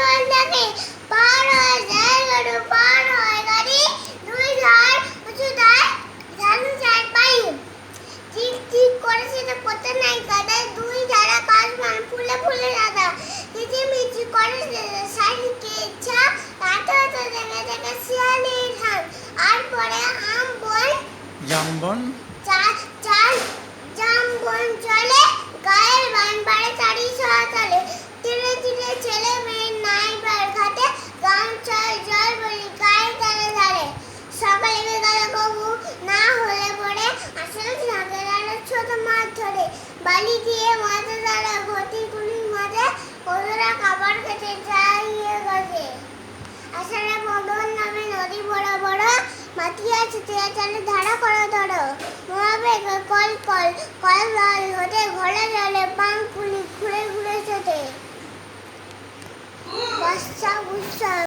জল থাকে, পার হয়ে যায় গরু, পার হয় গাড়ি, দুই ধার উঁচু তার ঝালু চার বায়ু। ঠিক ঠিক করেছে তো পথে নাই কাদা, দুই ধারা কাশবন ফুলে ফুলে রাধা। কিচিমিচি করে শাড়িকে ইচ্ছা, রাতে হতে দেখে দেখে শিয়ালির ধান। আর পরে আম বন জামবন চাল জামবন চলে, গায়ের বান বাড়ে চারি তলে। ধীরে ধীরে ছেলে মেয়ে নাই বার খাতে, গান চয় জল বলি গায়ে তালে ধারে। সকালে বিকালে কবু না হলে পরে আসলে ঝাঁকের আলো ছোট মাছ ধরে, বালি দিয়ে মাঝে দাঁড়া ঘটি গুলির মাঝে, ওরা খাবার খেতে চাইয়ে গেছে। আষাঢ়ে বদল নামে নদী বড় বড়, মাটি আছে তেয়া চালে ধারা করো ধরো। মহাবেগ কল কল কল লাল হতে ঘরে জলে পাং পুলি ঘুরে ঘুরে ছোটে। বর্ষা উৎসব